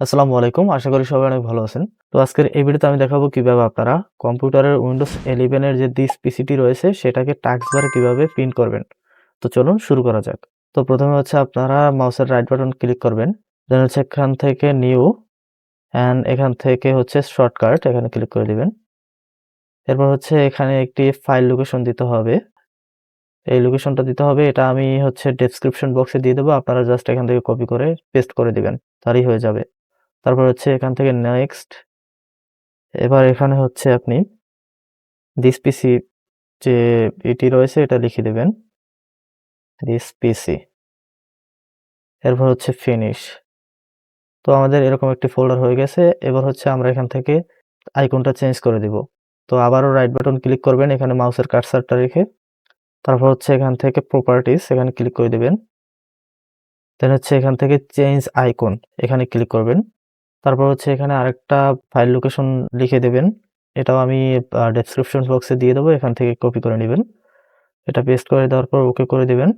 আসসালামু আলাইকুম। আশা করি সবাই অনেক ভালো আছেন। তো আজকের এই ভিডিওতে আমি দেখাবো কিভাবে আপনারা কম্পিউটারের Windows 11 এর যে দিস পিসিটি রয়েছে সেটাকে টাস্কবারে কিভাবে প্রিন্ট করবেন। তো চলুন শুরু করা যাক। তো প্রথমে হচ্ছে আপনারা মাউসের রাইট বাটন ক্লিক করবেন। দেন হচ্ছে এখান থেকে নিউ অ্যান্ড এখান থেকে হচ্ছে শর্টকাট এখানে ক্লিক করে দিবেন। এরপর হচ্ছে এখানে একটি ফাইল লোকেশন দিতে হবে। এই লোকেশনটা দিতে হবে। এটা আমি হচ্ছে ডেসক্রিপশন বক্সে দিয়ে দেবো। আপনারা জাস্ট এখান থেকে কপি করে পেস্ট করে দিবেন। তাহলেই হয়ে যাবে। তারপর হচ্ছে এখান থেকে নেক্সট। এবার এখানে হচ্ছে আপনি দিস পিসি যে এটি রয়েছে এটা লিখে দেবেন। দিস পিসি। এরপর হচ্ছে ফিনিশ। তো আমাদের এরকম একটি ফোল্ডার হয়ে গেছে। এবার হচ্ছে আমরা এখান থেকে আইকনটা চেঞ্জ করে দিব। তো আবারও রাইট বাটন ক্লিক করবেন এখানে মাউসের কার্সারটা রেখে। তারপর হচ্ছে এখান থেকে প্রপার্টিজ এখানে ক্লিক করে দিবেন। দেন হচ্ছে এখান থেকে চেঞ্জ আইকন এখানে ক্লিক করবেন। তারপর হচ্ছে এখানে আরেকটা ফাইল লোকেশন লিখে দেবেন। এটাও আমি ডেসক্রিপশন বক্সে দিয়ে দেবো। এখান থেকে কপি করে নিবেন। এটা পেস্ট করে দেওয়ার পর ওকে করে দিবেন।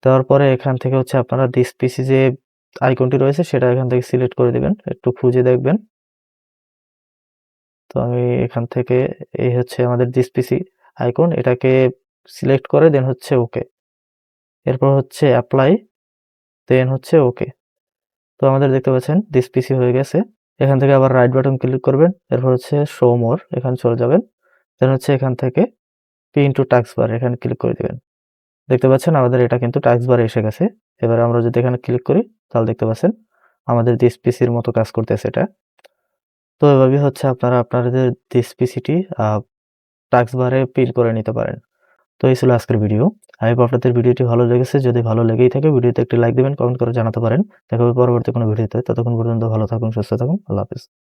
দেওয়ার পরে এখান থেকে হচ্ছে আপনারা দিস পিসি যে আইকনটি রয়েছে সেটা এখান থেকে সিলেক্ট করে দিবেন। একটু খুঁজে দেখবেন। তো আমি এখান থেকে এই হচ্ছে আমাদের দিস পিসি আইকন এটাকে সিলেক্ট করে দেন হচ্ছে ওকে। এরপর হচ্ছে অ্যাপ্লাই দেন হচ্ছে ওকে। তো আমাদের দেখতে পাচ্ছেন দিস পিসি হয়ে গেছে। এখান থেকে আবার রাইট বাটন ক্লিক করবেন। এরপর হচ্ছে শো মোর এখানে চলে যাবেন। দেন হচ্ছে এখান থেকে পিন টু টাস্ক বার এখানে ক্লিক করে দিবেন। দেখতে পাচ্ছেন আমাদের এটা কিন্তু টাস্ক বারে এসে গেছে। এবারে আমরা যদি এখানে ক্লিক করি তাহলে দেখতে পাচ্ছেন আমাদের দিস পিসির মতো কাজ করতেছে এটা। তো এভাবে হচ্ছে আপনারা আপনাদের দিস পিসিটি টাস্ক বারে পিন করে নিতে পারেন। তো এই ছিল আজকের ভিডিও। আই হোপ আপনাদের ভিডিওটি ভালো লেগেছে। যদি ভালো লেগেই থাকে ভিডিওতে একটি লাইক দিবেন, কমেন্ট করে জানাতে পারেন। দেখা হবে পরবর্তী কোনো ভিডিওতে। ততক্ষণ পর্যন্ত ভালো থাকুন, সুস্থ থাকুন। আল্লাহ হাফেজ।